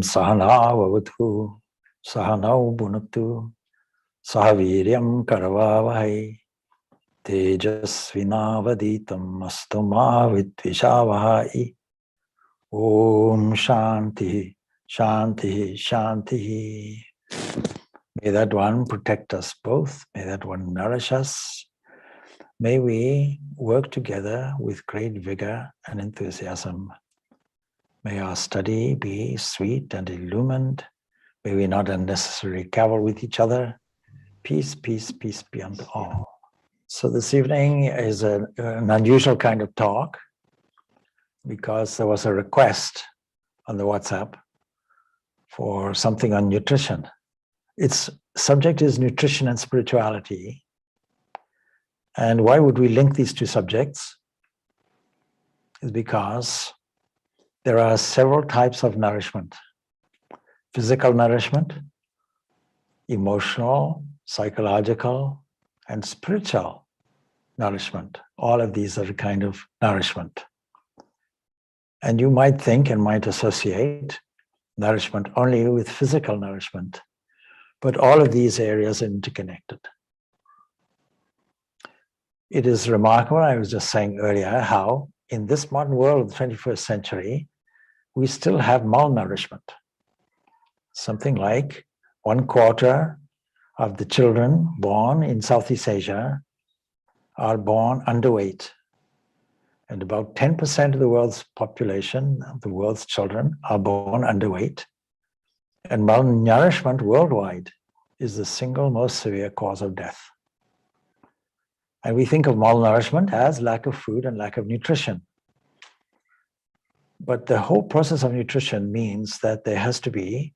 Sahana Vavatu Sahanau Bunatu Sahaviryam Karavavahai Tejasvinavaditam Astuma Vidvishavahai. Om Shanti, Shanti, Shanti. May that one protect us both. May that one nourish us. May we work together with great vigor and enthusiasm. May our study be sweet and illumined. May we not unnecessarily cavil with each other. Peace, peace, peace beyond all. So this evening is an unusual kind of talk because there was a request on the WhatsApp for something on nutrition. Its subject is nutrition and spirituality. And why would we link these two subjects? Is because there are several types of nourishment. Physical nourishment, emotional, psychological, and spiritual nourishment. All of these are a kind of nourishment. And you might think and might associate nourishment only with physical nourishment, but all of these areas are interconnected. It is remarkable, I was just saying earlier, how in this modern world of the 21st century, we still have malnourishment. Something like 1/4 of the children born in Southeast Asia are born underweight. And about 10% of the world's population, the world's children, are born underweight. And malnourishment worldwide is the single most severe cause of death. And we think of malnourishment as lack of food and lack of nutrition. But the whole process of nutrition means that there has to be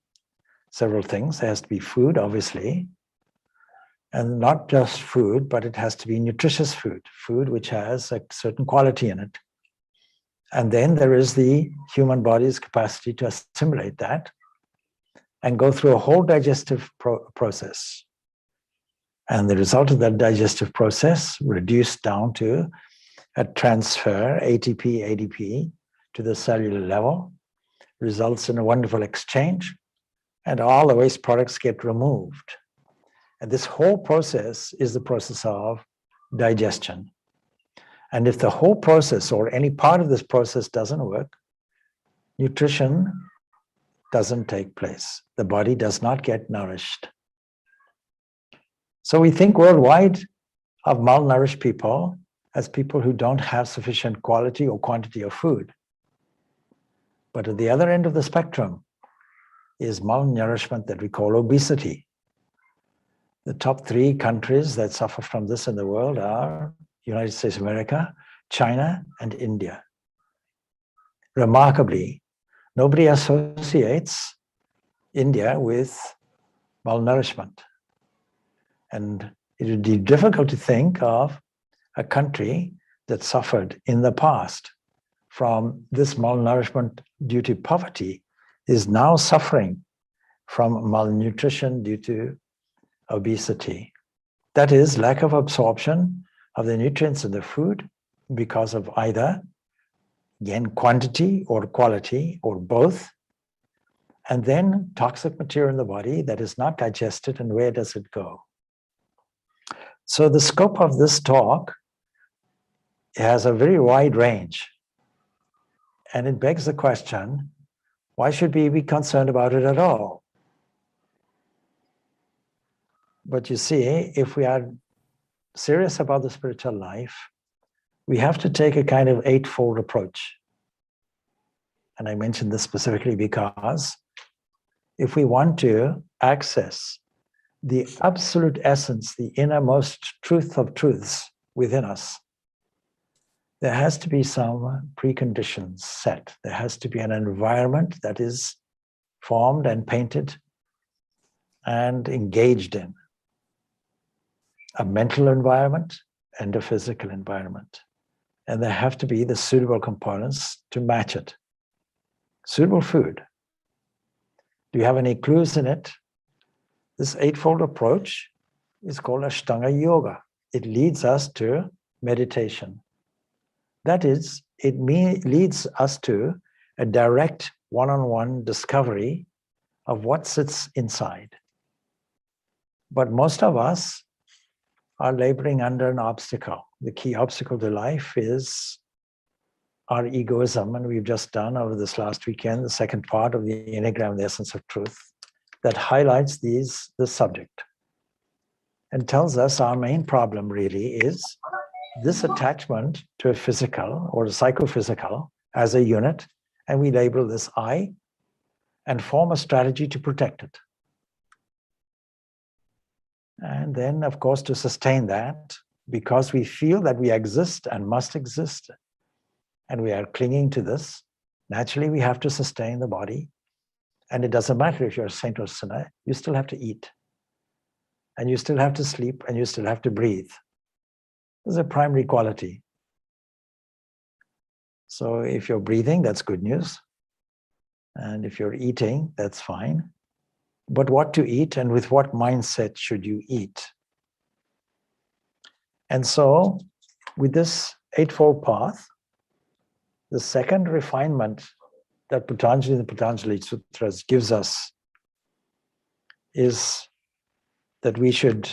several things. There has to be food, obviously, and not just food, but it has to be nutritious food, food which has a certain quality in it. And then there is the human body's capacity to assimilate that and go through a whole digestive process. And the result of that digestive process, reduced down to a transfer, ATP, ADP, to the cellular level, results in a wonderful exchange, and all the waste products get removed. And this whole process is the process of digestion. And if the whole process or any part of this process doesn't work, nutrition doesn't take place. The body does not get nourished. So we think worldwide of malnourished people as people who don't have sufficient quality or quantity of food. But at the other end of the spectrum is malnourishment that we call obesity. The top 3 countries that suffer from this in the world are United States of America, China, and India. Remarkably, nobody associates India with malnourishment. And it would be difficult to think of a country that suffered in the past from this malnourishment due to poverty is now suffering from malnutrition due to obesity. That is, lack of absorption of the nutrients in the food because of either, again, quantity or quality or both, and then toxic material in the body that is not digested, and where does it go? So the scope of this talk has a very wide range, and it begs the question, why should we be concerned about it at all? But you see, if we are serious about the spiritual life, we have to take a kind of 8-fold approach. And I mentioned this specifically because if we want to access the absolute essence, the innermost truth of truths within us, there has to be some preconditions set. There has to be an environment that is formed and painted and engaged in. A mental environment and a physical environment. And there have to be the suitable components to match it. Suitable food. Do you have any clues in it? This 8-fold approach is called Ashtanga Yoga. It leads us to meditation. That is, it leads us to a direct one-on-one discovery of what sits inside. But most of us are laboring under an obstacle. The key obstacle to life is our egoism, and we've just done over this last weekend the second part of the Enneagram, the Essence of Truth, that highlights this subject and tells us our main problem really is this attachment to a physical or a psychophysical as a unit, and we label this I and form a strategy to protect it. And then, of course, to sustain that, because we feel that we exist and must exist, and we are clinging to this, naturally we have to sustain the body. And it doesn't matter if you're a saint or a sinner, you still have to eat. And you still have to sleep, and you still have to breathe. This is a primary quality. So if you're breathing, that's good news. And if you're eating, that's fine. But what to eat and with what mindset should you eat? And so with this Eightfold Path, the second refinement that Patanjali in the Patanjali Sutras gives us is that we should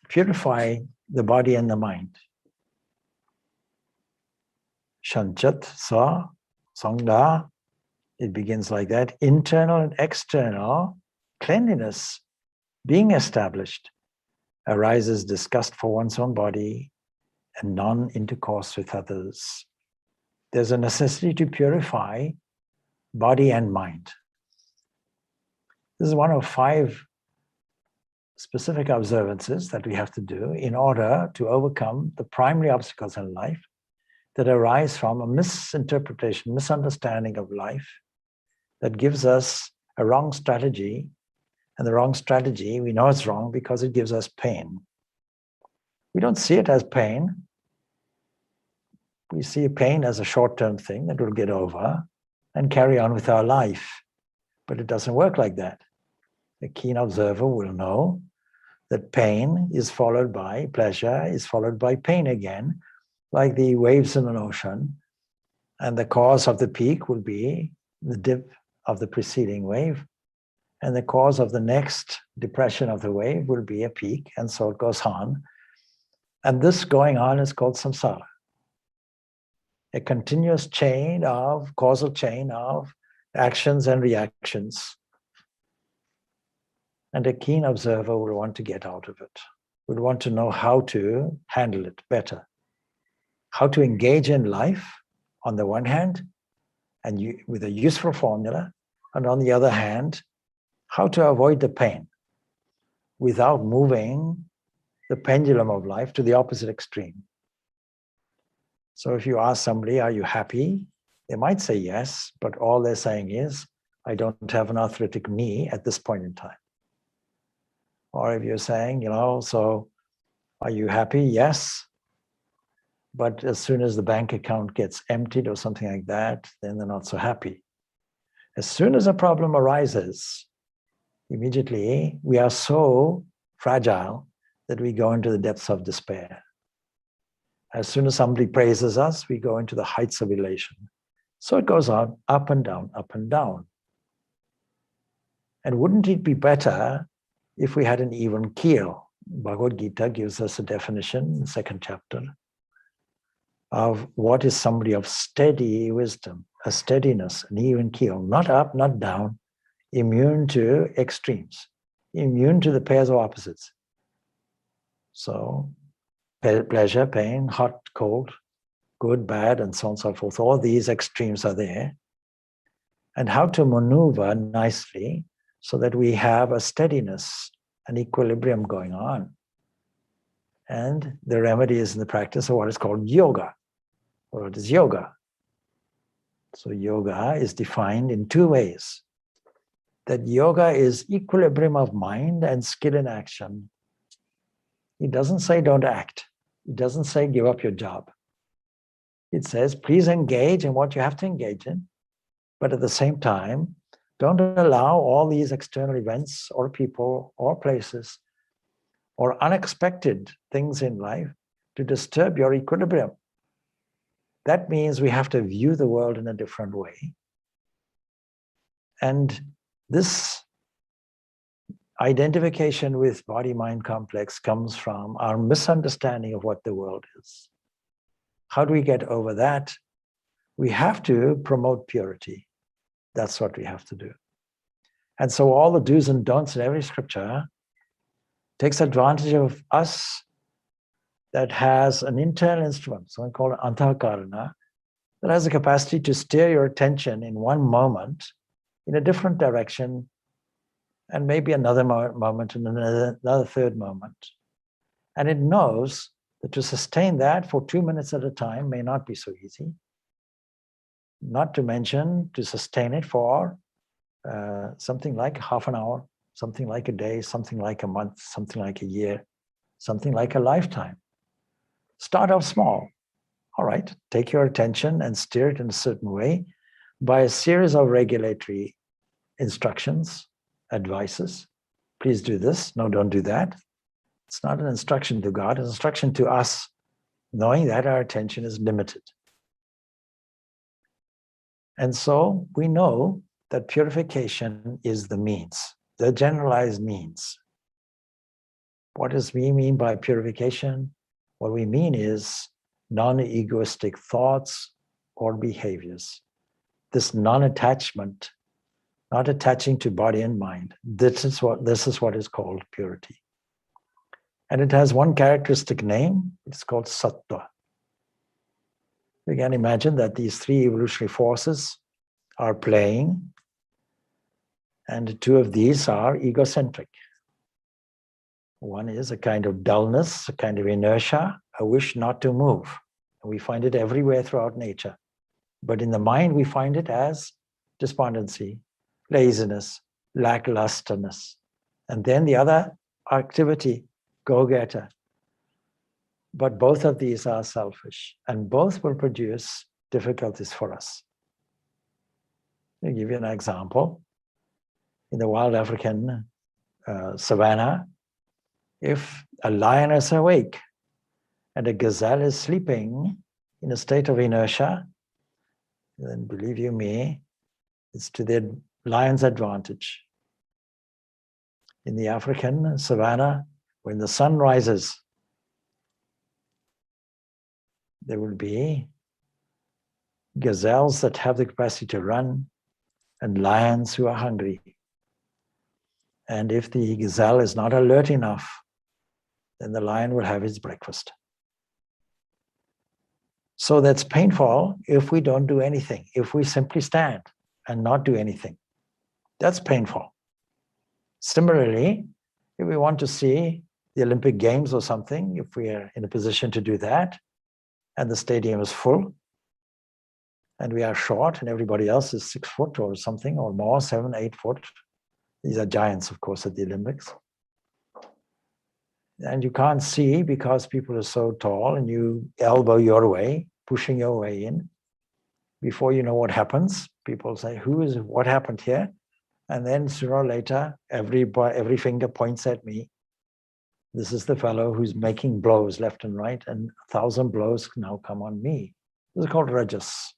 purify the body and the mind. Shanchat sa sangha. It begins like that. Internal and external cleanliness being established arises disgust for one's own body and non-intercourse with others. There's a necessity to purify body and mind. This is one of 5 specific observances that we have to do in order to overcome the primary obstacles in life that arise from a misinterpretation, misunderstanding of life that gives us a wrong strategy. And the wrong strategy, we know it's wrong because it gives us pain. We don't see it as pain. We see pain as a short-term thing that we'll get over and carry on with our life. But it doesn't work like that. A keen observer will know that pain is followed by pleasure, is followed by pain again, like the waves in an ocean. And the cause of the peak will be the dip of the preceding wave. And the cause of the next depression of the wave will be a peak, and so it goes on. And this going on is called samsara. A continuous chain of, causal chain of actions and reactions. And a keen observer will want to get out of it, will want to know how to handle it better. How to engage in life on the one hand, and with a useful formula, and on the other hand, how to avoid the pain without moving the pendulum of life to the opposite extreme. So if you ask somebody, are you happy? They might say yes, but all they're saying is, I don't have an arthritic knee at this point in time. Or if you're saying, so are you happy? Yes. But as soon as the bank account gets emptied or something like that, then they're not so happy. As soon as a problem arises, immediately we are so fragile that we go into the depths of despair. As soon as somebody praises us, we go into the heights of elation. So it goes on, up and down, up and down. And wouldn't it be better if we had an even keel? Bhagavad Gita gives us a definition in the second chapter of what is somebody of steady wisdom, a steadiness, an even keel, not up, not down, immune to extremes, immune to the pairs of opposites. So pleasure, pain, hot, cold, good, bad, and so on and so forth. All these extremes are there. And how to maneuver nicely so that we have a steadiness, an equilibrium going on. And the remedy is in the practice of what is called yoga. What is yoga? So yoga is defined in 2 ways. That yoga is equilibrium of mind and skill in action. It doesn't say don't act. It doesn't say give up your job. It says please engage in what you have to engage in, but at the same time, don't allow all these external events or people or places or unexpected things in life to disturb your equilibrium. That means we have to view the world in a different way. And This identification with body-mind complex comes from our misunderstanding of what the world is. How do we get over that? We have to promote purity. That's what we have to do. And so all the do's and don'ts in every scripture takes advantage of us that has an internal instrument, so we call it antakarana, that has the capacity to steer your attention in one moment in a different direction, and maybe another moment and another third moment. And it knows that to sustain that for 2 minutes at a time may not be so easy. Not to mention to sustain it for something like half an hour, something like a day, something like a month, something like a year, something like a lifetime. Start off small. All right, take your attention and steer it in a certain way by a series of regulatory instructions, advices. Please do this. No, don't do that. It's not an instruction to God, it's an instruction to us, knowing that our attention is limited. And so we know that purification is the means, the generalized means. What does we mean by purification? What we mean is non-egoistic thoughts or behaviors. This non-attachment, not attaching to body and mind. This is what is called purity. And it has one characteristic name. It's called sattva. You can imagine that these three evolutionary forces are playing, and two of these are egocentric. One is a kind of dullness, a kind of inertia, a wish not to move. We find it everywhere throughout nature. But in the mind, we find it as despondency, laziness, lacklusterness. And then the other activity, go-getter. But both of these are selfish, and both will produce difficulties for us. I'll give you an example. In the wild African savannah, if a lion is awake and a gazelle is sleeping in a state of inertia, then believe you me, it's to the lion's advantage. In the African savannah, when the sun rises, there will be gazelles that have the capacity to run and lions who are hungry. And if the gazelle is not alert enough, then the lion will have his breakfast. So that's painful if we don't do anything, if we simply stand and not do anything. That's painful. Similarly, if we want to see the Olympic Games or something, if we are in a position to do that, and the stadium is full, and we are short, and everybody else is 6 foot or something, or more, 7, 8 foot. These are giants, of course, at the Olympics. And you can't see because people are so tall, and you elbow your way, pushing your way in. Before you know what happens, people say, what happened here? And then sooner or later, every finger points at me. This is the fellow who's making blows left and right, and 1,000 blows now come on me. This is called rajas,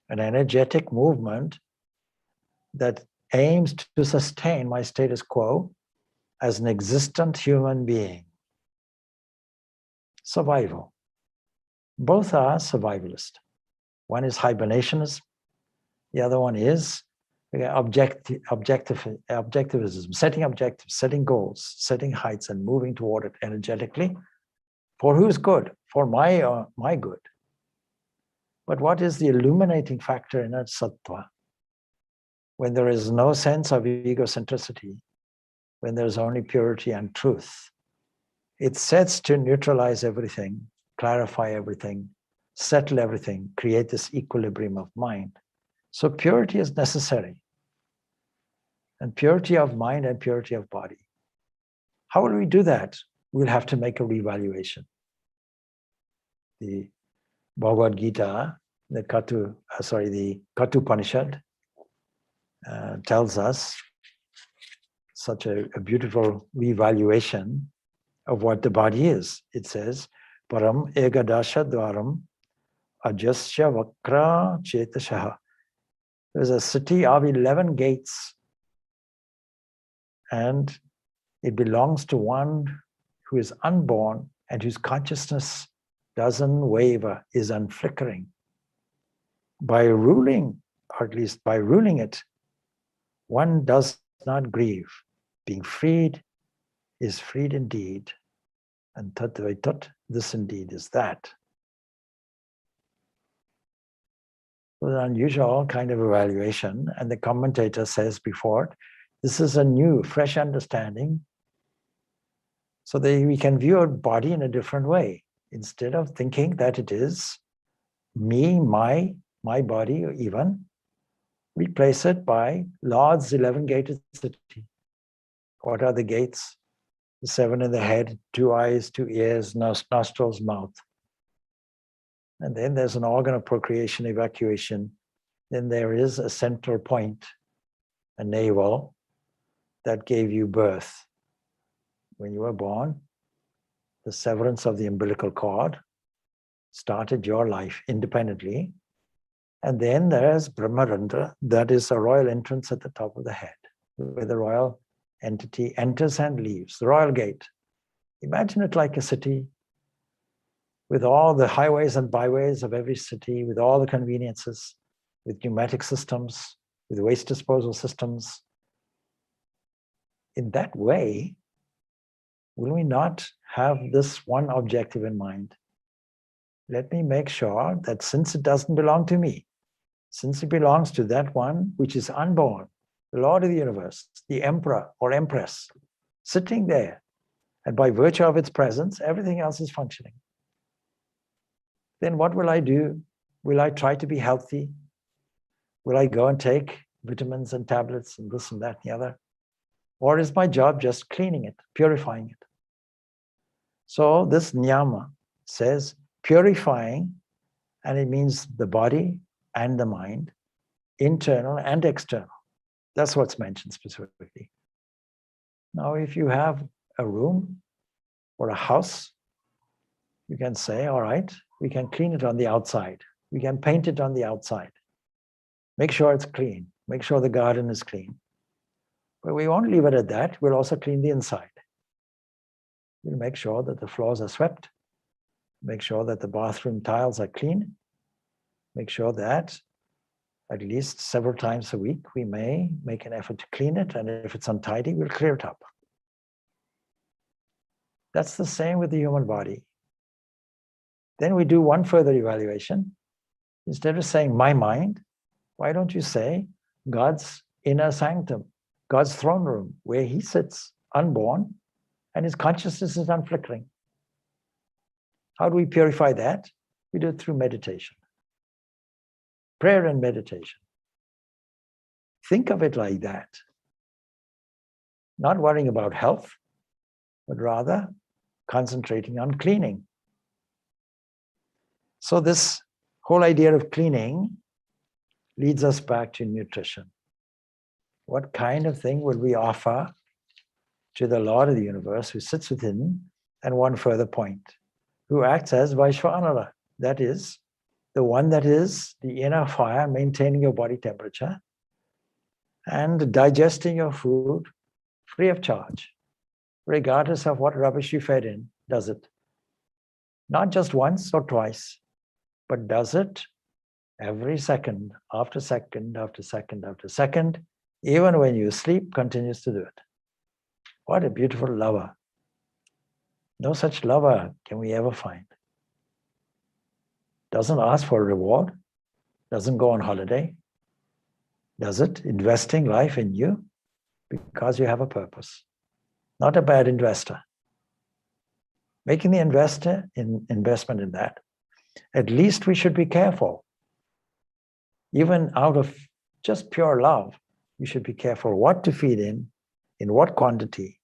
an energetic movement that aims to sustain my status quo as an existent human being. Survival. Both are survivalist. One is hibernationism, the other one is objectivism, setting objectives, setting goals, setting heights, and moving toward it energetically. For whose good? For my good. But what is the illuminating factor in that sattva? When there is no sense of egocentricity, when there's only purity and truth, it sets to neutralize everything, clarify everything, settle everything, create this equilibrium of mind. So purity is necessary. And purity of mind and purity of body. How will we do that? We'll have to make a revaluation. The Bhagavad Gita, the Katha Upanishad, tells us such a beautiful revaluation of what the body is. It says, Param Egadasha Dwaram Ajasya Vakra Chetashaha. There's a city of 11 gates and it belongs to one who is unborn and whose consciousness doesn't waver, is unflickering. By ruling, or at least by ruling it, one does not grieve. Being freed is freed indeed. And tat, this indeed is that. So an unusual kind of evaluation, and the commentator says before it, this is a new, fresh understanding, so that we can view our body in a different way. Instead of thinking that it is me, my body, or even, replace it by Lord's 11-gated city. What are the gates? The 7 in the head, 2 eyes, 2 ears, nostrils, mouth. And then there's an organ of procreation, evacuation. Then there is a central point, a navel, that gave you birth. When you were born, the severance of the umbilical cord started your life independently. And then there's Brahmarandra, that is a royal entrance at the top of the head, where the royal entity enters and leaves, the royal gate. Imagine it like a city with all the highways and byways of every city, with all the conveniences, with pneumatic systems, with waste disposal systems. In that way, will we not have this one objective in mind? Let me make sure that since it doesn't belong to me, since it belongs to that one which is unborn, the Lord of the universe, the emperor or empress, sitting there, and by virtue of its presence, everything else is functioning. Then what will I do? Will I try to be healthy? Will I go and take vitamins and tablets and this and that and the other? Or is my job just cleaning it, purifying it? So this niyama says purifying, and it means the body and the mind, internal and external. That's what's mentioned specifically. Now, if you have a room or a house, you can say, all right, we can clean it on the outside. We can paint it on the outside. Make sure it's clean. Make sure the garden is clean. But we won't leave it at that. We'll also clean the inside. We'll make sure that the floors are swept. Make sure that the bathroom tiles are clean. Make sure that at least several times a week, we may make an effort to clean it. And if it's untidy, we'll clear it up. That's the same with the human body. Then we do one further evaluation. Instead of saying my mind, why don't you say God's inner sanctum, God's throne room, where he sits unborn and his consciousness is unflickering. How do we purify that? We do it through meditation. Prayer and meditation. Think of it like that. Not worrying about health, but rather concentrating on cleaning. So this whole idea of cleaning leads us back to nutrition. What kind of thing will we offer to the Lord of the universe who sits within? And one further point, who acts as Vaishvanara, that is, the one that is the inner fire maintaining your body temperature and digesting your food free of charge, regardless of what rubbish you fed in, does it. Not just once or twice, but does it every second, after second, after second, after second, even when you sleep, continues to do it. What a beautiful lover. No such lover can we ever find. Doesn't ask for a reward, doesn't go on holiday, does it? Investing life in you because you have a purpose. Not a bad investor. Making the investment in that. At least we should be careful. Even out of just pure love, we should be careful what to feed in what quantity.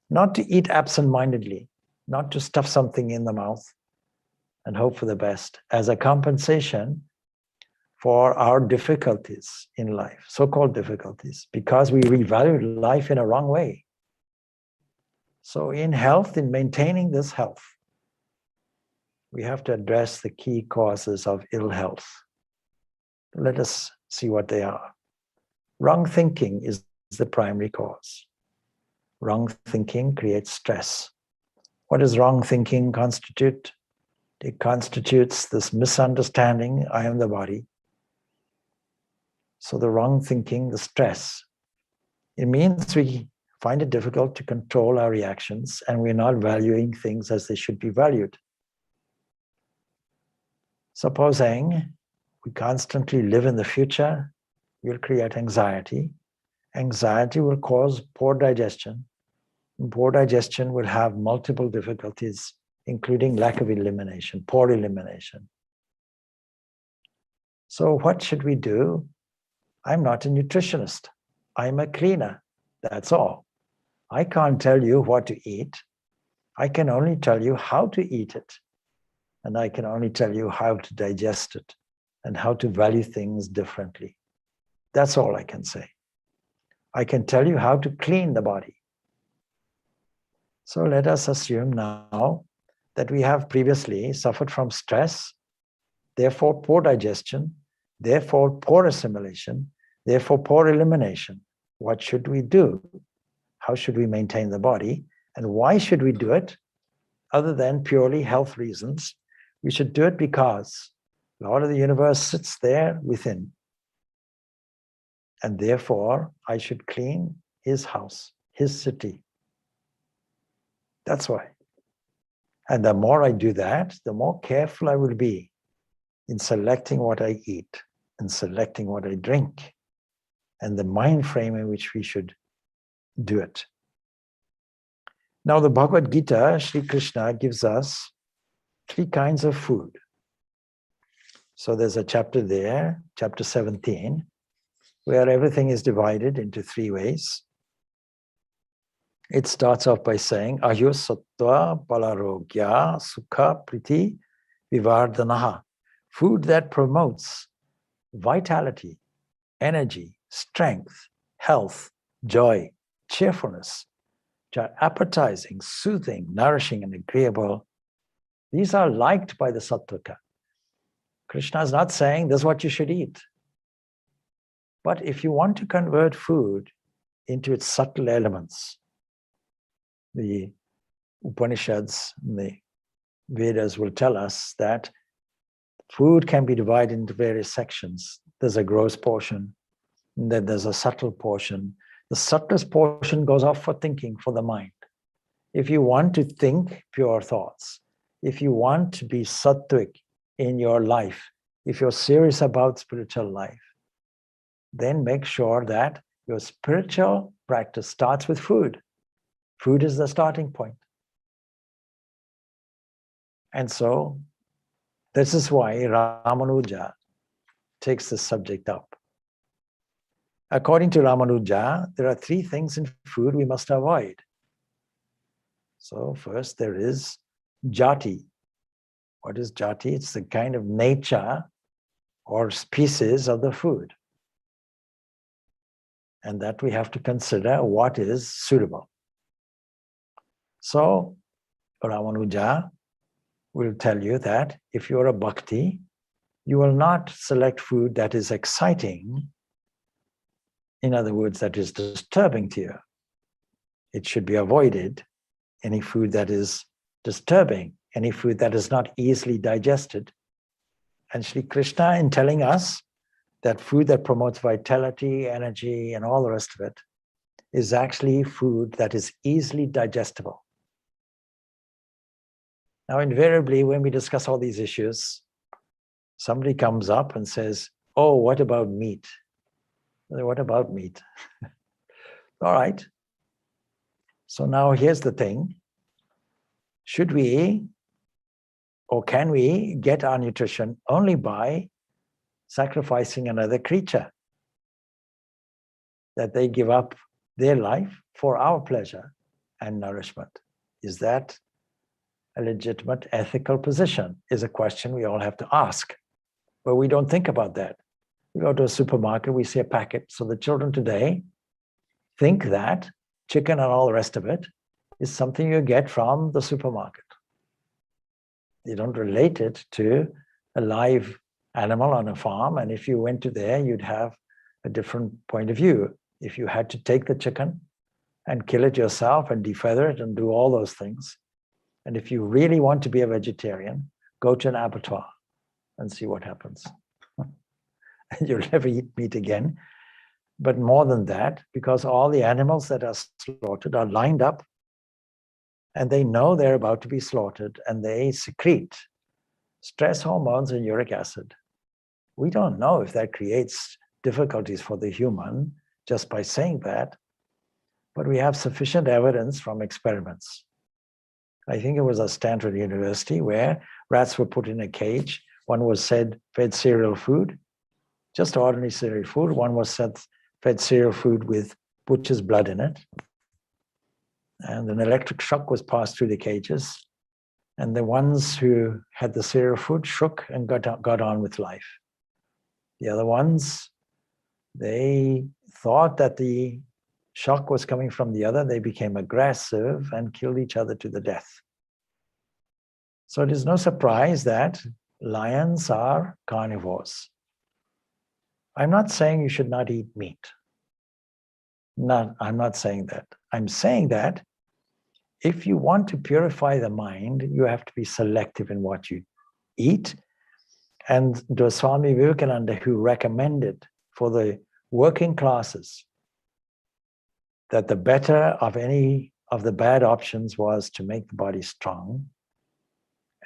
Not to eat absent-mindedly, not to stuff something in the mouth and hope for the best as a compensation for our difficulties in life, so-called difficulties, because we revalue life in a wrong way. So in health, in maintaining this health, we have to address the key causes of ill health. Let us see what they are. Wrong thinking is the primary cause. Wrong thinking creates stress. What does wrong thinking constitute? It constitutes this misunderstanding, I am the body. So the wrong thinking, the stress, it means we find it difficult to control our reactions and we're not valuing things as they should be valued. Supposing we constantly live in the future, we'll create anxiety. Anxiety will cause poor digestion. And poor digestion will have multiple difficulties, including lack of elimination, poor elimination. So what should we do? I'm not a nutritionist. I'm a cleaner. That's all. I can't tell you what to eat. I can only tell you how to eat it. And I can only tell you how to digest it and how to value things differently. That's all I can say. I can tell you how to clean the body. So let us assume now that we have previously suffered from stress, therefore poor digestion, therefore poor assimilation, therefore poor elimination. What should we do? How should we maintain the body? And why should we do it? Other than purely health reasons, we should do it because the Lord of the universe sits there within. And therefore, I should clean his house, his city. That's why. And the more I do that, the more careful I will be in selecting what I eat and selecting what I drink and the mind frame in which we should do it. Now, the Bhagavad Gita, Sri Krishna gives us 3 kinds of food. So there's a chapter there, chapter 17, where everything is divided into 3 ways. It starts off by saying, Ayu Sattva Balarogya Sukha Priti Vivardhanaha. Food that promotes vitality, energy, strength, health, joy, cheerfulness, which are appetizing, soothing, nourishing, and agreeable. These are liked by the Sattvika. Krishna is not saying this is what you should eat. But if you want to convert food into its subtle elements, the Upanishads, the Vedas will tell us that food can be divided into various sections. There's a gross portion, and then there's a subtle portion. The subtlest portion goes off for thinking, for the mind. If you want to think pure thoughts, if you want to be sattvic in your life, if you're serious about spiritual life, then make sure that your spiritual practice starts with food. Food is the starting point. And so, this is why Ramanuja takes this subject up. According to Ramanuja, there are 3 things in food we must avoid. So first there is jati. What is jati? It's the kind of nature or species of the food. And that we have to consider what is suitable. So Ramanuja will tell you that if you're a bhakti, you will not select food that is exciting. In other words, that is disturbing to you. It should be avoided. Any food that is disturbing, any food that is not easily digested. And Sri Krishna, in telling us that food that promotes vitality, energy, and all the rest of it, is actually food that is easily digestible. Now, invariably, when we discuss all these issues, somebody comes up and says, oh, what about meat? What about meat? All right. So now here's the thing. Should we or can we get our nutrition only by sacrificing another creature? That they give up their life for our pleasure and nourishment. Is that a legitimate ethical position? Is a question we all have to ask. But we don't think about that. We go to a supermarket, we see a packet. So the children today think that chicken and all the rest of it is something you get from the supermarket. They don't relate it to a live animal on a farm. And if you went to there, you'd have a different point of view. If you had to take the chicken and kill it yourself and defeather it and do all those things. And if you really want to be a vegetarian, go to an abattoir and see what happens. And you'll never eat meat again. But more than that, because all the animals that are slaughtered are lined up and they know they're about to be slaughtered and they secrete stress hormones and uric acid. We don't know if that creates difficulties for the human just by saying that, but we have sufficient evidence from experiments. I think it was at Stanford University where rats were put in a cage. One was fed cereal food, just ordinary cereal food. One was fed cereal food with butcher's blood in it. And an electric shock was passed through the cages. And the ones who had the cereal food shook and got on with life. The other ones, they thought that the shock was coming from the other. They became aggressive and killed each other to the death. So it is no surprise that lions are carnivores. I'm not saying you should not eat meat. No, I'm not saying that. I'm saying that if you want to purify the mind, you have to be selective in what you eat. And the Swami Vivekananda, who recommended for the working classes that the better of any of the bad options was to make the body strong.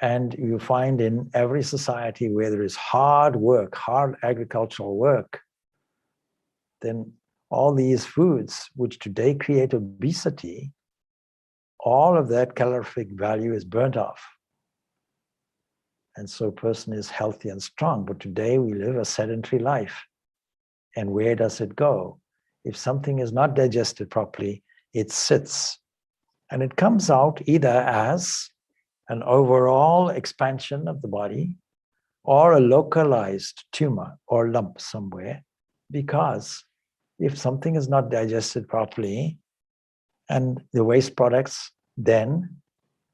And you find in every society where there is hard work, hard agricultural work, then all these foods which today create obesity, all of that calorific value is burnt off. And so a person is healthy and strong. But today we live a sedentary life. And where does it go? If something is not digested properly, it sits. And it comes out either as an overall expansion of the body or a localized tumor or lump somewhere. Because if something is not digested properly, and the waste products then,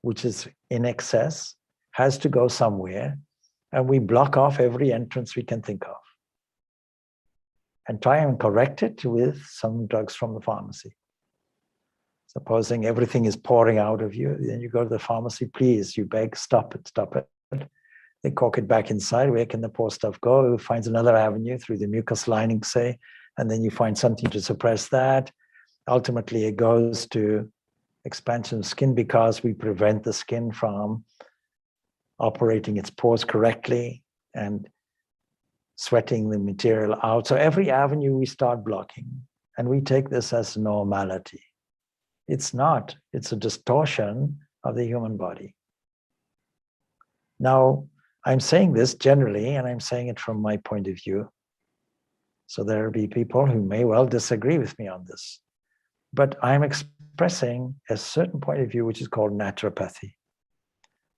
which is in excess, has to go somewhere, and we block off every entrance we can think of and try and correct it with some drugs from the pharmacy. Supposing everything is pouring out of you, then you go to the pharmacy, please, you beg, stop it, stop it. They cork it back inside. Where can the poor stuff go? It finds another avenue through the mucus lining, say, and then you find something to suppress that. Ultimately, it goes to expansion of skin because we prevent the skin from operating its pores correctly and sweating the material out. So every avenue we start blocking, and we take this as normality. It's not. It's a distortion of the human body. Now, I'm saying this generally, and I'm saying it from my point of view. So there will be people who may well disagree with me on this. But I'm expressing a certain point of view, which is called naturopathy.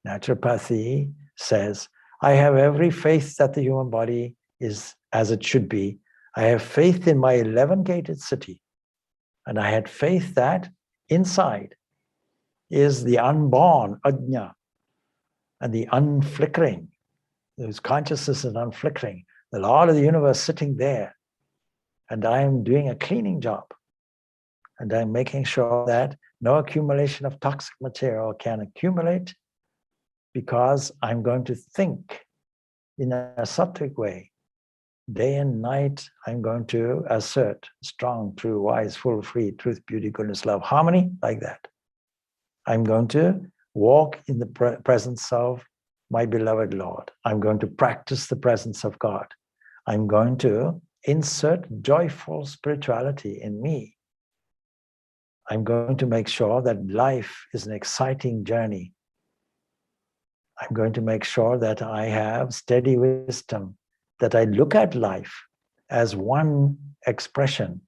Naturopathy says, I have every faith that the human body is as it should be. I have faith in my 11-gated city. And I had faith that inside is the unborn, ajna, and the unflickering, whose consciousness is unflickering, the Lord of the universe sitting there. And I'm doing a cleaning job. And I'm making sure that no accumulation of toxic material can accumulate, because I'm going to think in a sattvic way. Day and night, I'm going to assert strong, true, wise, full, free, truth, beauty, goodness, love, harmony, like that. I'm going to walk in the presence of my beloved Lord. I'm going to practice the presence of God. I'm going to insert joyful spirituality in me. I'm going to make sure that life is an exciting journey. I'm going to make sure that I have steady wisdom, that I look at life as one expression,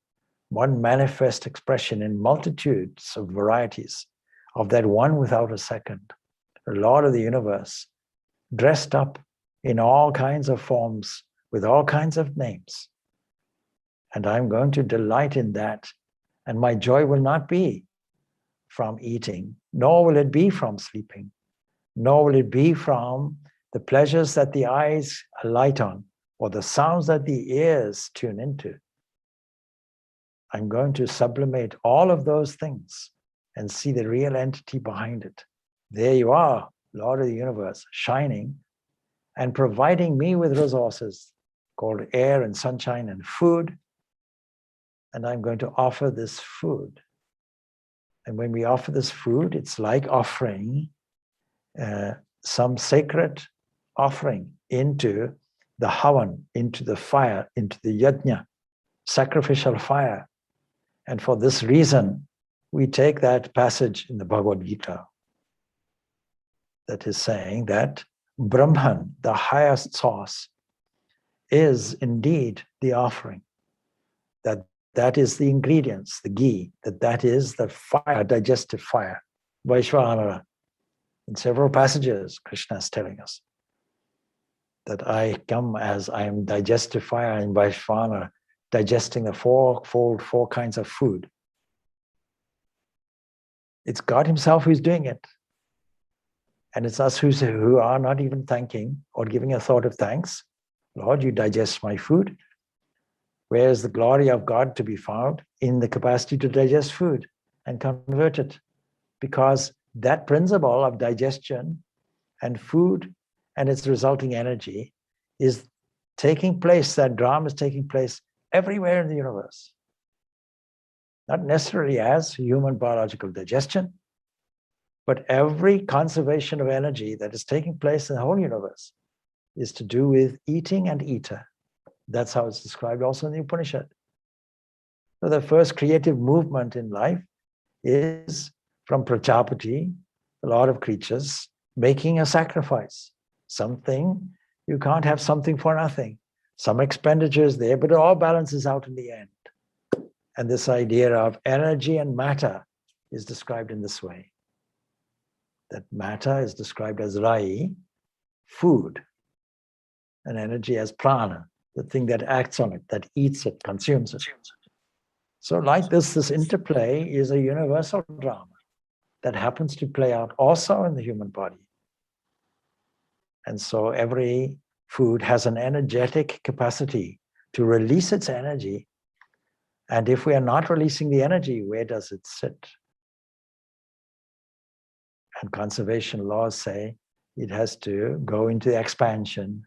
one manifest expression in multitudes of varieties of that one without a second, the Lord of the universe, dressed up in all kinds of forms with all kinds of names. And I'm going to delight in that. And my joy will not be from eating, nor will it be from sleeping, nor will it be from the pleasures that the eyes alight on, or the sounds that the ears tune into. I'm going to sublimate all of those things and see the real entity behind it. There you are, Lord of the universe, shining and providing me with resources called air and sunshine and food. And I'm going to offer this food. And when we offer this food, it's like offering some sacred offering into the havan, into the fire, into the yajna, sacrificial fire. And for this reason, we take that passage in the Bhagavad Gita that is saying that Brahman, the highest source, is indeed the offering. That is the ingredients, the ghee, that is the fire, digestive fire, Vaishvanara. In several passages, Krishna is telling us that I come as I am digestive fire in Vaishvanara, digesting the four kinds of food. It's God himself who's doing it. And it's us who are not even thanking or giving a thought of thanks. Lord, you digest my food. Where is the glory of God to be found? In the capacity to digest food and convert it. Because that principle of digestion and food and its resulting energy is taking place, that drama is taking place everywhere in the universe. Not necessarily as human biological digestion, but every conservation of energy that is taking place in the whole universe is to do with eating and eater. That's how it's described also in the Upanishad. So the first creative movement in life is from Prajapati, the Lord of creatures, making a sacrifice. Something, you can't have something for nothing. Some expenditure is there, but it all balances out in the end. And this idea of energy and matter is described in this way. That matter is described as rai, food, and energy as prana, the thing that acts on it, that eats it, consumes it. So like this interplay is a universal drama that happens to play out also in the human body. And so every food has an energetic capacity to release its energy. And if we are not releasing the energy, where does it sit? And conservation laws say it has to go into expansion.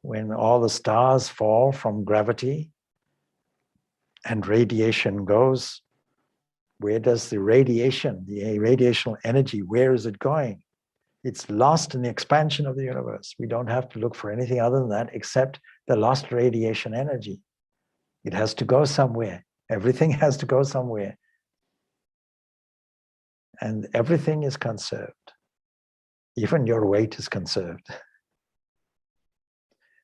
When all the stars fall from gravity and radiation goes, where does the radiational energy, where is it going? It's lost in the expansion of the universe. We don't have to look for anything other than that except the lost radiation energy. It has to go somewhere. Everything has to go somewhere. And everything is conserved. Even your weight is conserved.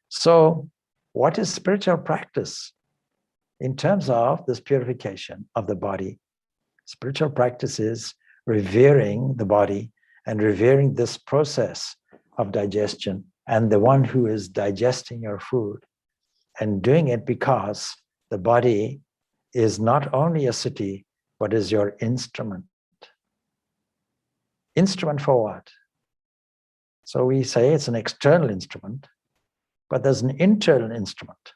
So, what is spiritual practice? In terms of this purification of the body, spiritual practice is revering the body and revering this process of digestion and the one who is digesting your food, and doing it because the body is not only a city, but is your instrument. Instrument for what? So we say it's an external instrument, but there's an internal instrument.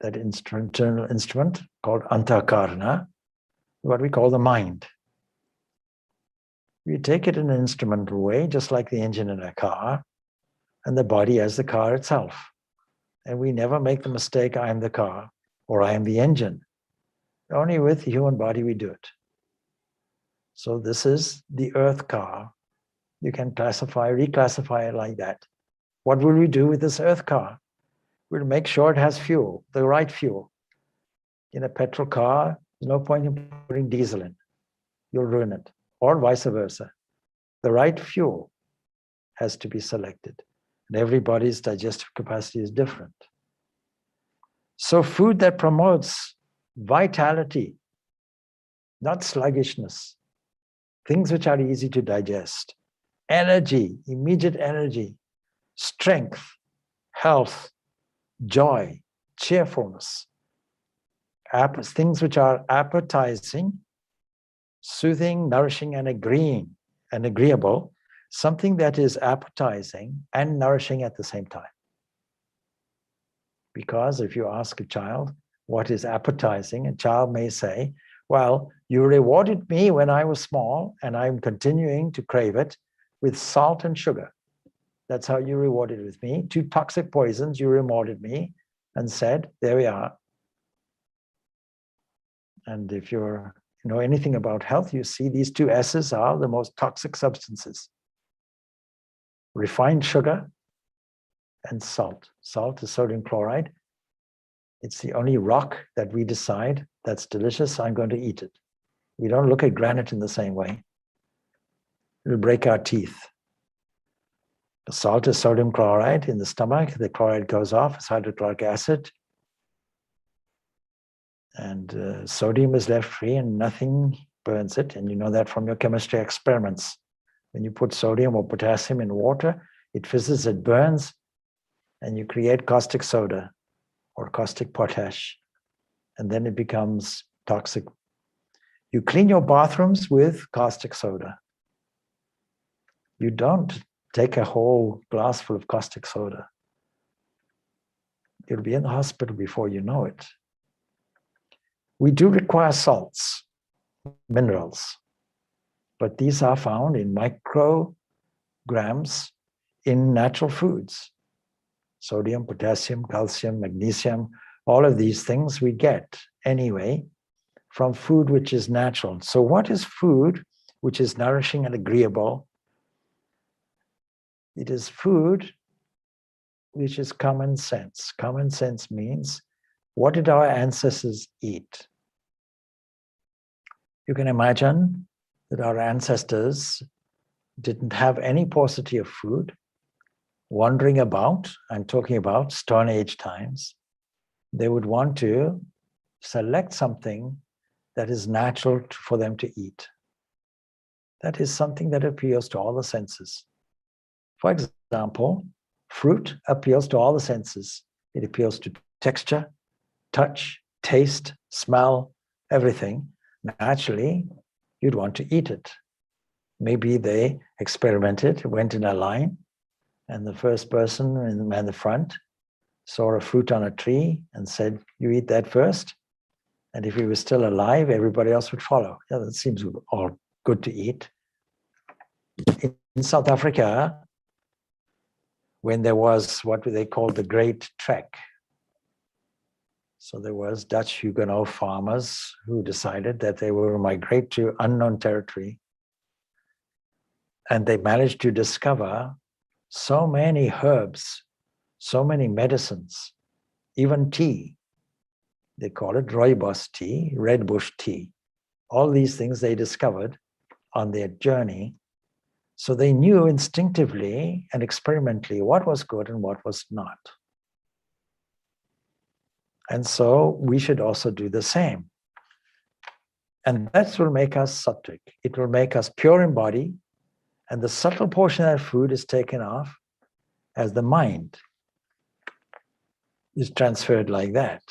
That internal instrument called antakarana, what we call the mind. We take it in an instrumental way, just like the engine in a car, and the body as the car itself. And we never make the mistake, I am the car, or I am the engine. Only with the human body we do it. So this is the earth car. You can reclassify it like that. What will we do with this earth car? We'll make sure it has fuel, the right fuel. In a petrol car, there's no point in putting diesel in. You'll ruin it, or vice versa. The right fuel has to be selected. And everybody's digestive capacity is different. So food that promotes vitality, not sluggishness, things which are easy to digest, energy, immediate energy, strength, health, joy, cheerfulness, things which are appetizing, soothing, nourishing, and agreeable, something that is appetizing and nourishing at the same time. Because if you ask a child, what is appetizing. A child may say, well, you rewarded me when I was small, and I'm continuing to crave it with salt and sugar. That's how you rewarded with me. 2 toxic poisons, you rewarded me and said, there we are. And if you know anything about health, you see these 2 S's are the most toxic substances. Refined sugar and salt. Salt is sodium chloride. It's the only rock that we decide that's delicious, I'm going to eat it. We don't look at granite in the same way. It'll break our teeth. The salt is sodium chloride in the stomach. The chloride goes off, it's hydrochloric acid. And sodium is left free and nothing burns it. And you know that from your chemistry experiments. When you put sodium or potassium in water, it fizzes, it burns, and you create caustic soda or caustic potash. And then it becomes toxic. You clean your bathrooms with caustic soda. You don't take a whole glass full of caustic soda. You'll be in the hospital before you know it. We do require salts, minerals, but these are found in micrograms in natural foods. Sodium, potassium, calcium, magnesium, all of these things we get anyway from food which is natural. So what is food which is nourishing and agreeable? It is food which is common sense. Common sense means, what did our ancestors eat? You can imagine that our ancestors didn't have any paucity of food, wandering about. I'm talking about Stone Age times. They would want to select something that is natural for them to eat. That is something that appeals to all the senses. For example, fruit appeals to all the senses. It appeals to texture, touch, taste, smell, everything. Naturally, you'd want to eat it. Maybe they experimented, went in a line, and the first person in the front saw a fruit on a tree and said, you eat that first. And if he was still alive, everybody else would follow. Yeah, that seems all good to eat. In South Africa, when there was what they called the Great Trek. So there was Dutch Huguenot farmers who decided that they will migrate to unknown territory. And they managed to discover so many herbs, so many medicines, even tea. They call it rooibos tea, red bush tea. All these things they discovered on their journey. So they knew instinctively and experimentally what was good and what was not. And so we should also do the same. And that will make us sattvic. It will make us pure in body, and the subtle portion of that food is taken off as the mind is transferred like that.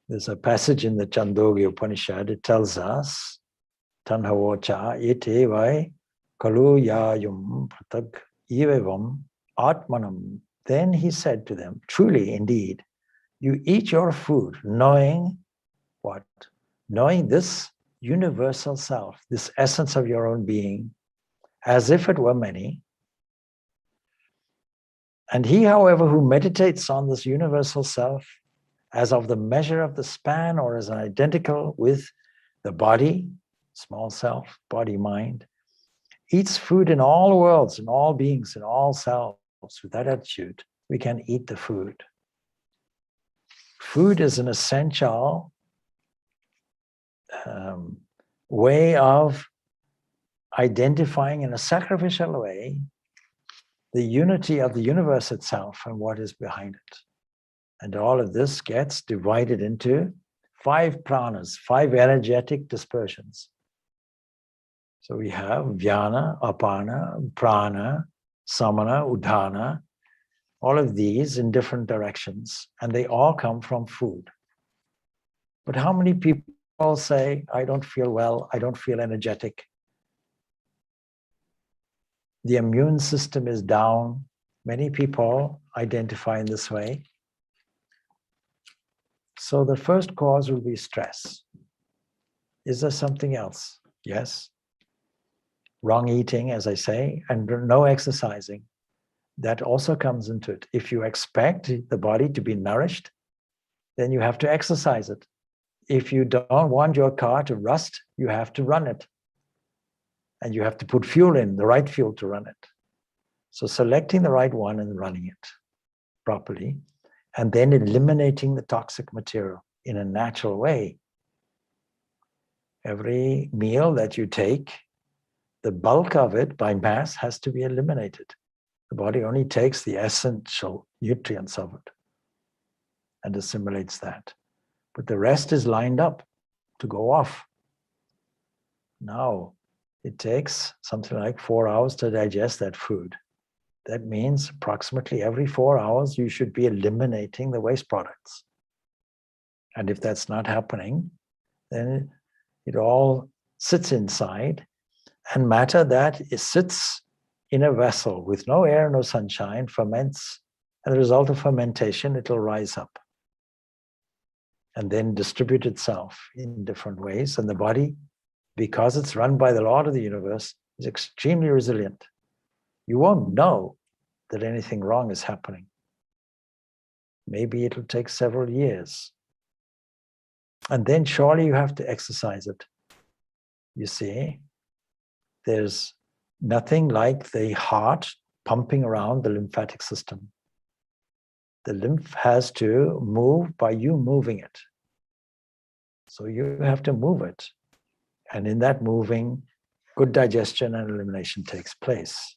There's a passage in the Chandogya Upanishad, it tells us, Tanhavocha ite vai kalu yayum pratag ivevam atmanam. Then he said to them, truly, indeed, you eat your food knowing what? Knowing this universal self, this essence of your own being, as if it were many. And he, however, who meditates on this universal self as of the measure of the span or as an identical with the body, small self, body, mind, eats food in all worlds, in all beings, in all selves. With that attitude, we can eat the food. Food is an essential way of identifying in a sacrificial way the unity of the universe itself and what is behind it. And all of this gets divided into 5 pranas, 5 energetic dispersions. So we have Vyana, Apana, Prana, Samana, Udhana, all of these in different directions, and they all come from food. But how many people say, I don't feel well, I don't feel energetic. The immune system is down. Many people identify in this way. So the first cause will be stress. Is there something else? Yes. Wrong eating, as I say, and no exercising. That also comes into it. If you expect the body to be nourished, then you have to exercise it. If you don't want your car to rust, you have to run it. And you have to put fuel in, the right fuel to run it. So selecting the right one and running it properly, and then eliminating the toxic material in a natural way. Every meal that you take, the bulk of it by mass has to be eliminated. The body only takes the essential nutrients of it and assimilates that. But the rest is lined up to go off. Now, it takes something like 4 hours to digest that food. That means approximately every 4 hours, you should be eliminating the waste products. And if that's not happening, then it all sits inside, and matter that sits in a vessel with no air, no sunshine, ferments, and as a result of fermentation, it'll rise up and then distribute itself in different ways. And the body, because it's run by the Lord of the universe, is extremely resilient. You won't know that anything wrong is happening. Maybe it'll take several years. And then surely you have to exercise it. You see, there's nothing like the heart pumping around the lymphatic system. The lymph has to move by you moving it. So you have to move it. And in that moving, good digestion and elimination takes place.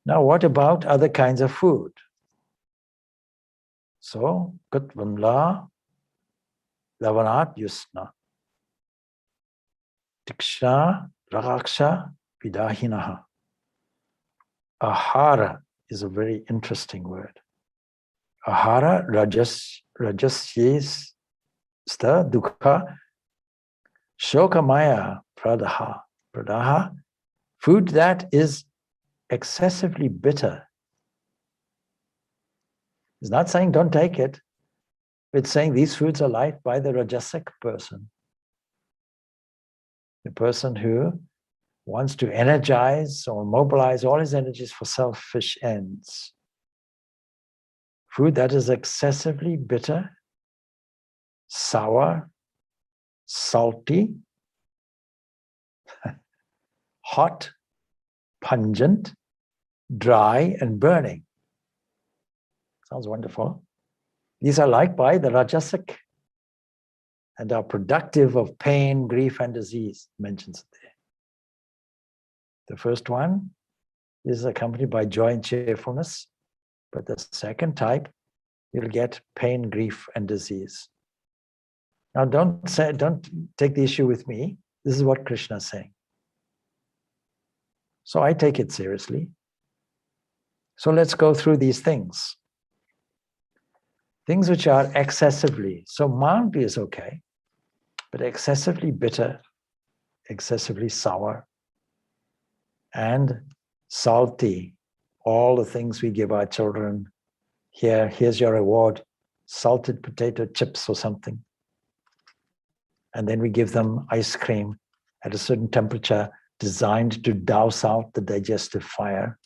Now, what about other kinds of food? So, Kutvamla, Lavanat Yusna, Tiksha, Ragaksha, Vidahinaha. Ahara is a very interesting word. Ahara, Rajasyes, Sta, Dukha, Shokamaya, Pradaha. Pradaha, food that is excessively bitter. It's not saying don't take it. It's saying these foods are liked by the Rajasic person. The person who wants to energize or mobilize all his energies for selfish ends. Food that is excessively bitter, sour, salty, hot, pungent, dry, and burning. Sounds wonderful. These are liked by the Rajasic and are productive of pain, grief, and disease, mentions it there. The first one is accompanied by joy and cheerfulness, but the second type, you'll get pain, grief, and disease. Now don't take the issue with me. This is what Krishna is saying. So I take it seriously. So let's go through these things. Things which are excessively, so mildly is okay, but excessively bitter, excessively sour, and salty. All the things we give our children, here's your reward, salted potato chips or something. And then we give them ice cream at a certain temperature designed to douse out the digestive fire.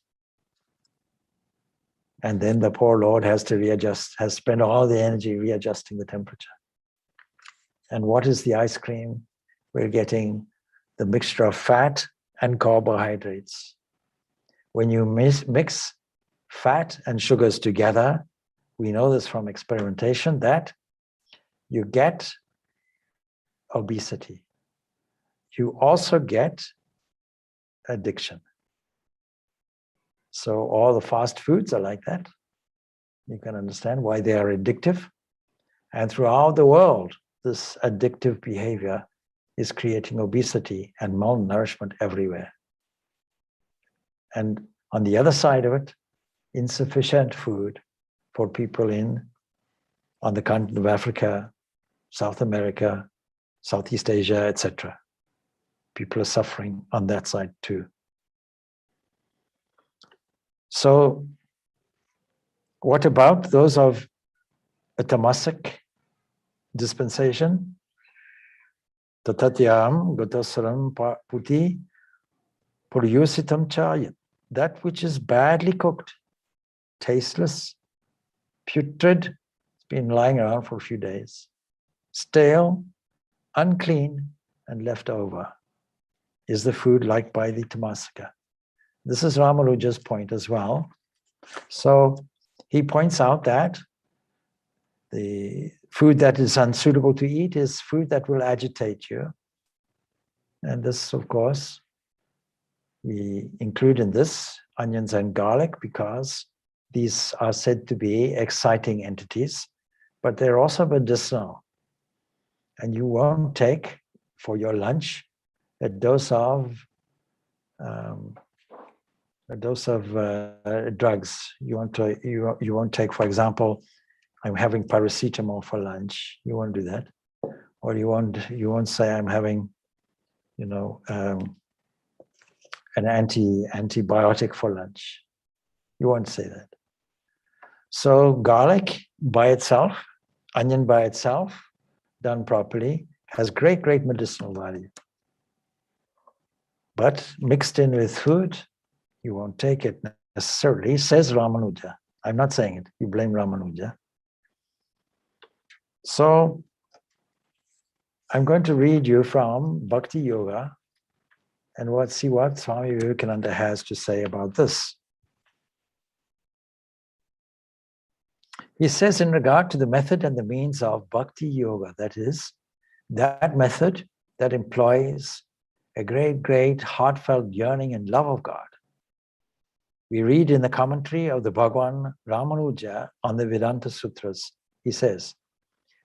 And then the poor Lord has to readjust, has spent all the energy readjusting the temperature. And what is the ice cream? We're getting the mixture of fat and carbohydrates. When you mix fat and sugars together, we know this from experimentation, that you get obesity. You also get addiction. So all the fast foods are like that. You can understand why they are addictive. And throughout the world, this addictive behavior is creating obesity and malnourishment everywhere. And on the other side of it, insufficient food for people on the continent of Africa, South America, Southeast Asia, etc. People are suffering on that side too. So what about those of a tamasic dispensation. Tatatyam gatasaram puti puryusitam chayat. That which is badly cooked, tasteless, putrid, it's been lying around for a few days, stale, unclean, and left over, is the food liked by the Tamasika. This is Ramanuja's point as well. So he points out that the food that is unsuitable to eat is food that will agitate you. And this, of course, we include in this onions and garlic because these are said to be exciting entities, but they're also medicinal. And you won't take for your lunch a dose of drugs. You won't take, for example, I'm having paracetamol for lunch. You won't do that, or you won't say I'm having, an antibiotic for lunch. You won't say that. So garlic by itself, onion by itself, done properly, has great medicinal value. But mixed in with food, you won't take it necessarily, says Ramanuja. I'm not saying it. You blame Ramanuja. So I'm going to read you from Bhakti Yoga and see what Swami Vivekananda has to say about this. He says in regard to the method and the means of Bhakti Yoga, that is, that method that employs a great heartfelt yearning and love of God. We read in the commentary of the Bhagwan Ramanuja on the Vedanta Sutras, he says,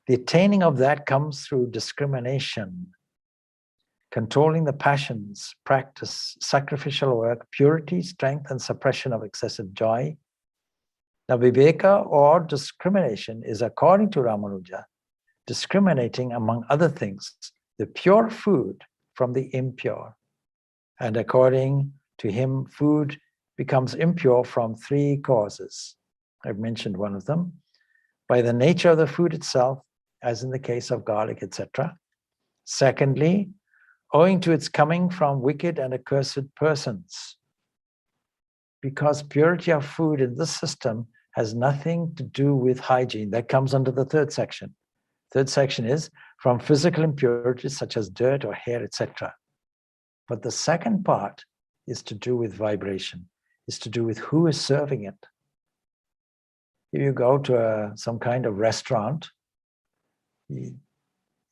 the attaining of that comes through discrimination, controlling the passions, practice, sacrificial work, purity, strength, and suppression of excessive joy. Now, viveka or discrimination is, according to Ramanuja, discriminating, among other things, the pure food from the impure. And according to him, food becomes impure from three causes. I've mentioned one of them. By the nature of the food itself, as in the case of garlic, etc. Secondly, owing to its coming from wicked and accursed persons. Because purity of food in this system has nothing to do with hygiene. That comes under the third section. Third section is from physical impurities such as dirt or hair, etc. But the second part is to do with vibration, is to do with who is serving it. If you go to some kind of restaurant,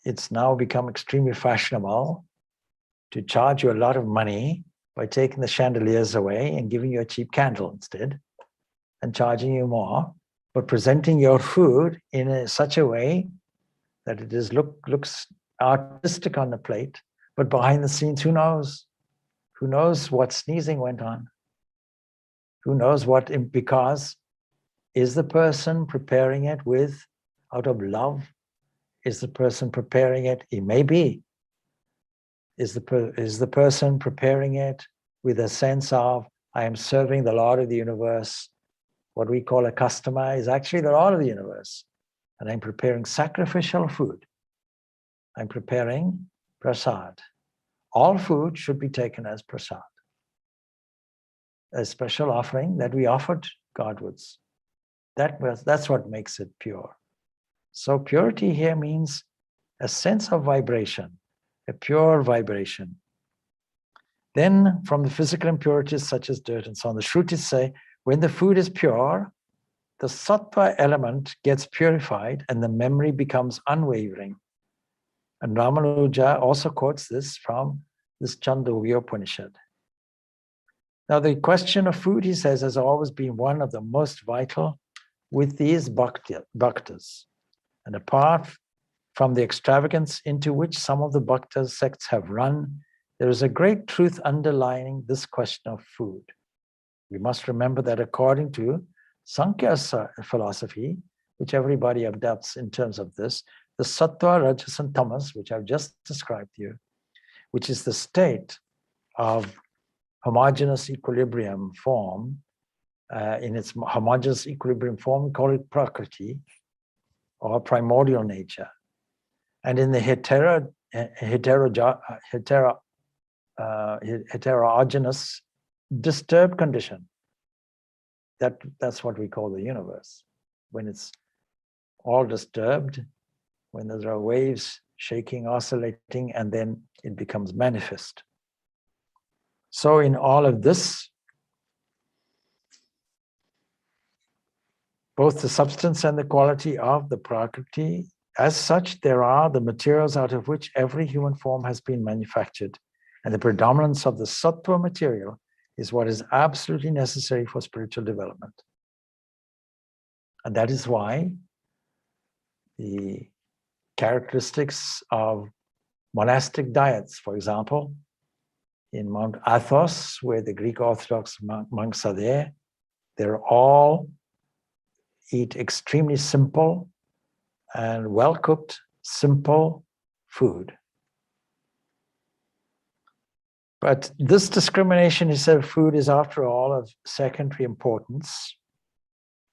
it's now become extremely fashionable to charge you a lot of money by taking the chandeliers away and giving you a cheap candle instead, and charging you more, but presenting your food in such a way that it looks artistic on the plate, but behind the scenes, who knows? Who knows what sneezing went on? Who knows what, because is the person preparing it out of love? Is the person preparing it? It may be. Is the person preparing it with a sense of, I am serving the Lord of the universe? What we call a customer is actually the Lord of the universe. And I'm preparing sacrificial food. I'm preparing prasad. All food should be taken as prasad, a special offering that we offered Godwards. That's what makes it pure. So purity here means a sense of vibration, a pure vibration. Then from the physical impurities such as dirt and so on, the Shrutis say, when the food is pure, the sattva element gets purified and the memory becomes unwavering. And Ramanuja also quotes this from this Chandogya Upanishad. Now the question of food, he says, has always been one of the most vital with these bhaktas. And apart from the extravagance into which some of the bhakta sects have run, there is a great truth underlying this question of food. We must remember that according to Sankya's philosophy, which everybody adopts in terms of this, the sattva, rajas, and tamas, which I've just described to you, which is the state of homogeneous equilibrium form, in its homogeneous equilibrium form, we call it prakriti, or primordial nature. And in the heterogeneous, disturbed condition, that's what we call the universe. When it's all disturbed, when there are waves shaking, oscillating, and then it becomes manifest. So in all of this, both the substance and the quality of the Prakriti, as such, there are the materials out of which every human form has been manufactured. And the predominance of the sattva material is what is absolutely necessary for spiritual development. And that is why the characteristics of monastic diets, for example, in Mount Athos, where the Greek Orthodox monks are there, they're all eat extremely simple and well-cooked, simple food. But this discrimination, he said, food is after all of secondary importance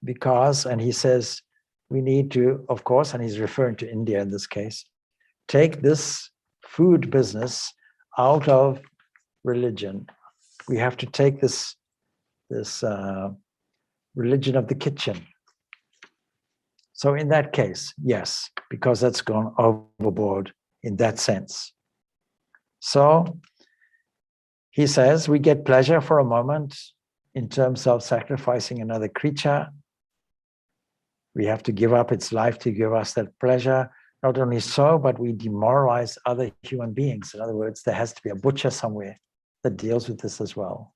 because, and he says, we need to, of course, and he's referring to India in this case, take this food business out of religion. We have to take this religion of the kitchen. So in that case, yes, because that's gone overboard in that sense. So he says we get pleasure for a moment in terms of sacrificing another creature. We have to give up its life to give us that pleasure. Not only so, but we demoralize other human beings. In other words, there has to be a butcher somewhere that deals with this as well.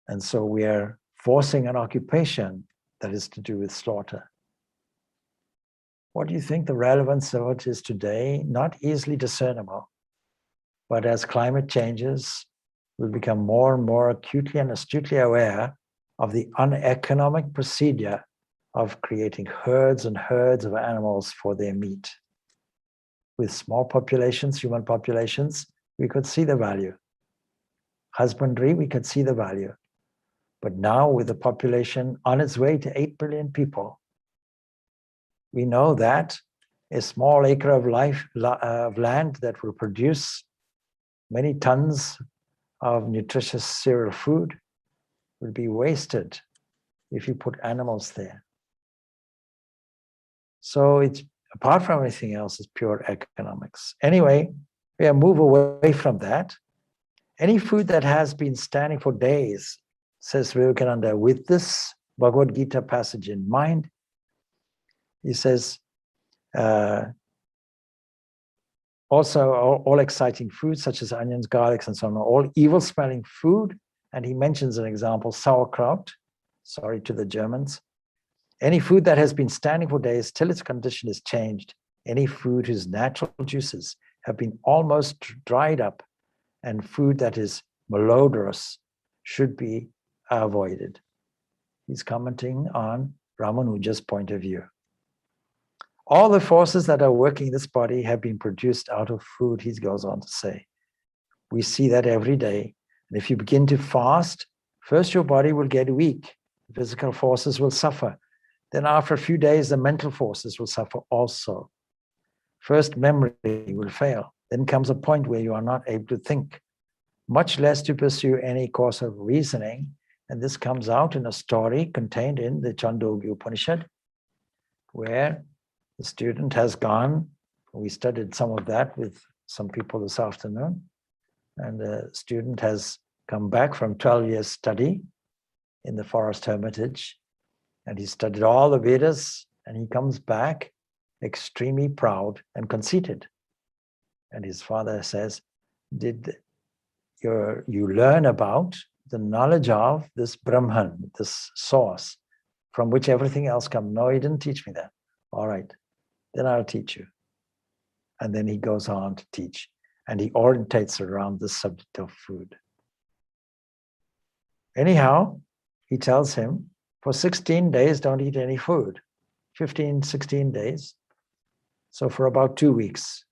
And so we are forcing an occupation that is to do with slaughter. What do you think the relevance of it is today? Not easily discernible, but as climate changes, we'll become more and more acutely and astutely aware of the uneconomic procedure of creating herds and herds of animals for their meat. With small populations, human populations, we could see the value. Husbandry, we could see the value. But now with the population on its way to 8 billion people, we know that a small acre of land that will produce many tons of nutritious cereal food will be wasted if you put animals there. So it's, apart from anything else, it's pure economics. Anyway, we move away from that. Any food that has been standing for days, says Vivekananda, with this Bhagavad Gita passage in mind, he says, also all exciting foods such as onions, garlics, and so on, all evil-smelling food. And he mentions an example, sauerkraut, sorry to the Germans. Any food that has been standing for days till its condition is changed, any food whose natural juices have been almost dried up, and food that is malodorous should be avoided. He's commenting on Ramanuja's point of view. All the forces that are working in this body have been produced out of food, he goes on to say. We see that every day. And if you begin to fast, first your body will get weak. Physical forces will suffer. Then after a few days, the mental forces will suffer also. First, memory will fail. Then comes a point where you are not able to think, much less to pursue any course of reasoning. And this comes out in a story contained in the Chandogya Upanishad, where the student has gone. We studied some of that with some people this afternoon. And the student has come back from 12 years study in the forest hermitage. And he studied all the Vedas, and he comes back extremely proud and conceited. And his father says, did you learn about the knowledge of this Brahman, this source, from which everything else comes? No, he didn't teach me that. All right, then I'll teach you. And then he goes on to teach, and he orientates around the subject of food. Anyhow, he tells him, for 16 days, don't eat any food. 15, 16 days. So for about 2 weeks.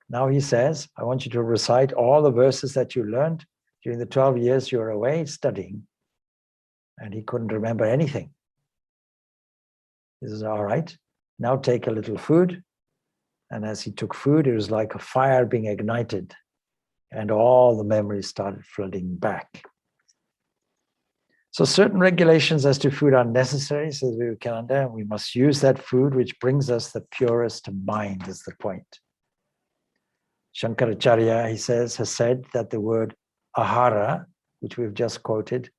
Now he says, I want you to recite all the verses that you learned during the 12 years you were away studying. And he couldn't remember anything. He says, all right, Now take a little food. And as he took food, it was like a fire being ignited. And all the memories started flooding back. So certain regulations as to food are necessary, says Vivekananda. We must use that food which brings us the purest mind, is the point. Shankaracharya, he says, has said that the word ahara, which we've just quoted,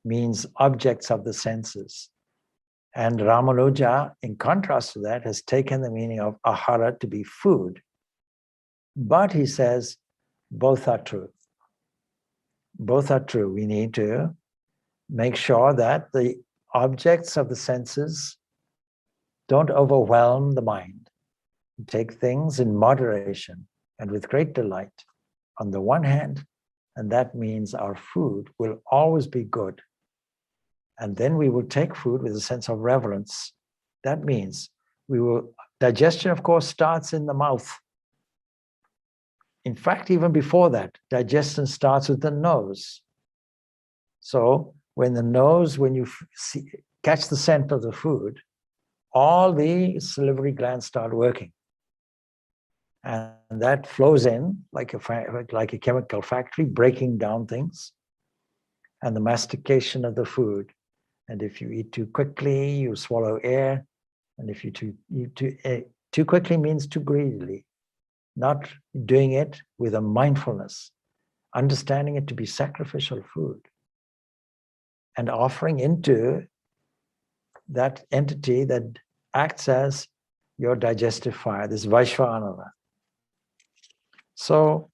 means objects of the senses. And Ramanuja, in contrast to that, has taken the meaning of ahara to be food. But he says, both are true. Both are true. We need to make sure that the objects of the senses don't overwhelm the mind. Take things in moderation and with great delight on the one hand, and that means our food will always be good. And then we will take food with a sense of reverence. That means digestion, of course, starts in the mouth. In fact, even before that, digestion starts with the nose. So when you catch the scent of the food, all the salivary glands start working. And that flows in like a chemical factory, breaking down things. And the mastication of the food. And if you eat too quickly, you swallow air. And if you too quickly means too greedily. Not doing it with a mindfulness, understanding it to be sacrificial food. And offering into that entity that acts as your digestive fire, this Vaishvanava. So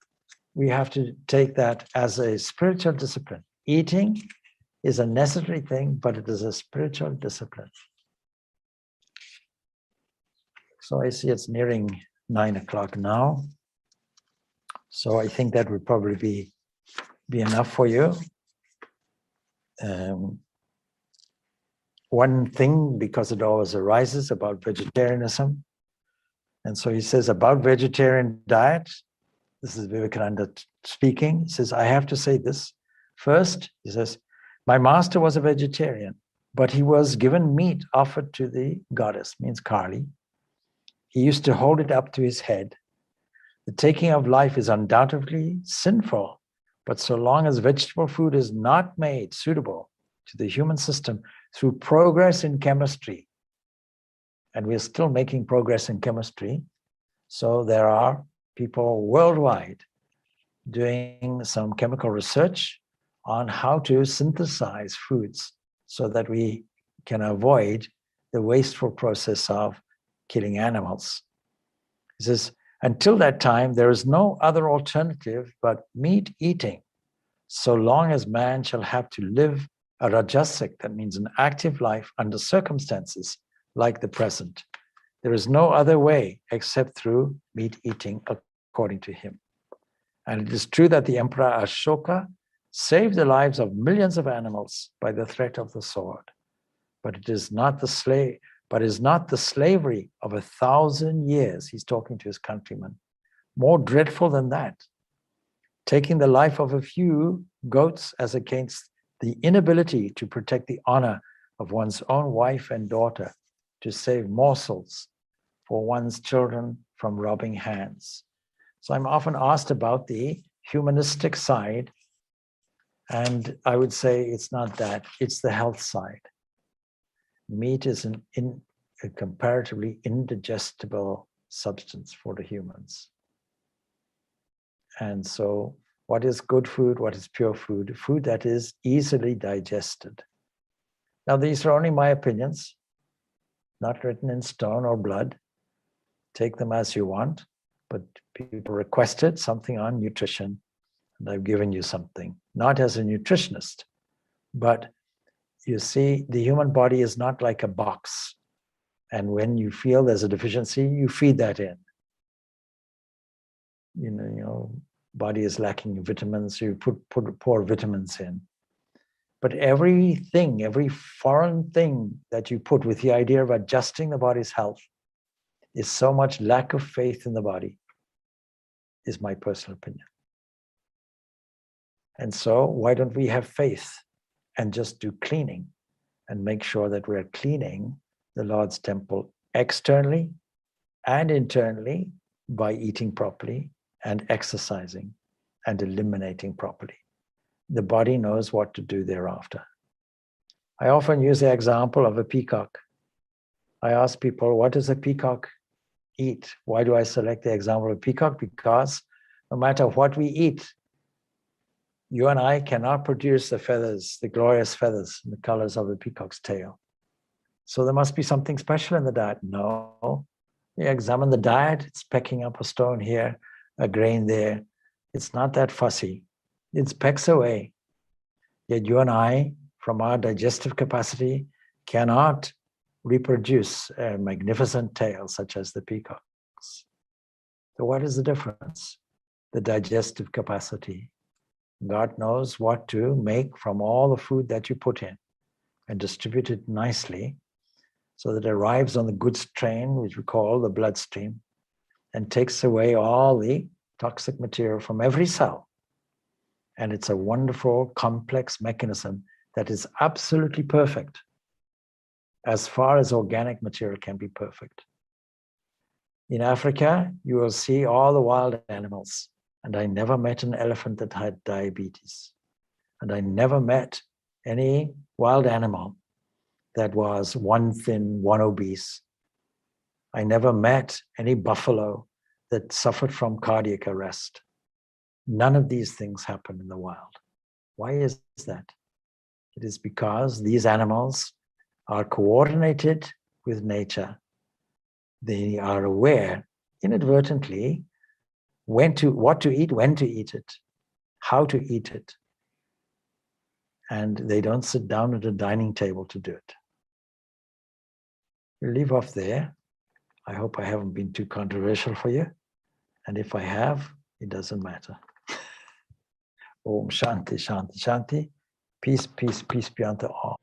we have to take that as a spiritual discipline. Eating is a necessary thing, but it is a spiritual discipline. So I see it's nearing 9 o'clock now. So I think that would probably be enough for you. One thing, because it always arises, about vegetarianism. And so he says about vegetarian diet, this is Vivekananda speaking. He says, I have to say this. First, he says, my master was a vegetarian, but he was given meat offered to the goddess, means Kali. He used to hold it up to his head. The taking of life is undoubtedly sinful, but so long as vegetable food is not made suitable to the human system through progress in chemistry, and we're still making progress in chemistry, so there are people worldwide doing some chemical research on how to synthesize foods so that we can avoid the wasteful process of killing animals. He says, until that time, there is no other alternative but meat eating, so long as man shall have to live a rajasic, that means an active life under circumstances like the present. There is no other way except through meat eating, according to him. And it is true that the Emperor Ashoka saved the lives of millions of animals by the threat of the sword. But it is not the slavery of 1,000 years, he's talking to his countrymen, more dreadful than that. Taking the life of a few goats as against the inability to protect the honor of one's own wife and daughter, to save morsels for one's children from robbing hands. So I'm often asked about the humanistic side, and I would say it's not that, it's the health side. Meat is a comparatively indigestible substance for the humans. And so what is good food? What is pure food? Food that is easily digested. Now, these are only my opinions, not written in stone or blood. Take them as you want, but people requested something on nutrition, and I've given you something, not as a nutritionist, but you see, the human body is not like a box. And when you feel there's a deficiency, you feed that in. You know, body is lacking vitamins, you pour vitamins in. But everything, every foreign thing that you put with the idea of adjusting the body's health is so much lack of faith in the body, is my personal opinion. And so why don't we have faith and just do cleaning and make sure that we're cleaning the Lord's temple externally and internally by eating properly and exercising and eliminating properly. The body knows what to do thereafter. I often use the example of a peacock. I ask people, what does a peacock eat? Why do I select the example of a peacock? Because no matter what we eat, you and I cannot produce the feathers, the glorious feathers, the colors of the peacock's tail. So there must be something special in the diet. No. You examine the diet, it's pecking up a stone here, a grain there. It's not that fussy. It pecks away. Yet you and I, from our digestive capacity, cannot reproduce a magnificent tail such as the peacock's. So what is the difference? The digestive capacity. God knows what to make from all the food that you put in and distribute it nicely so that it arrives on the goods train, which we call the bloodstream, and takes away all the toxic material from every cell. And it's a wonderful, complex mechanism that is absolutely perfect as far as organic material can be perfect. In Africa, you will see all the wild animals. And I never met an elephant that had diabetes. And I never met any wild animal that was one thin, one obese. I never met any buffalo that suffered from cardiac arrest. None of these things happen in the wild. Why is that? It is because these animals are coordinated with nature. They are aware inadvertently what to eat, when to eat it, how to eat it. And they don't sit down at a dining table to do it. We'll leave off there. I hope I haven't been too controversial for you. And if I have, it doesn't matter. Om Shanti, Shanti, Shanti. Peace, peace, peace be unto all.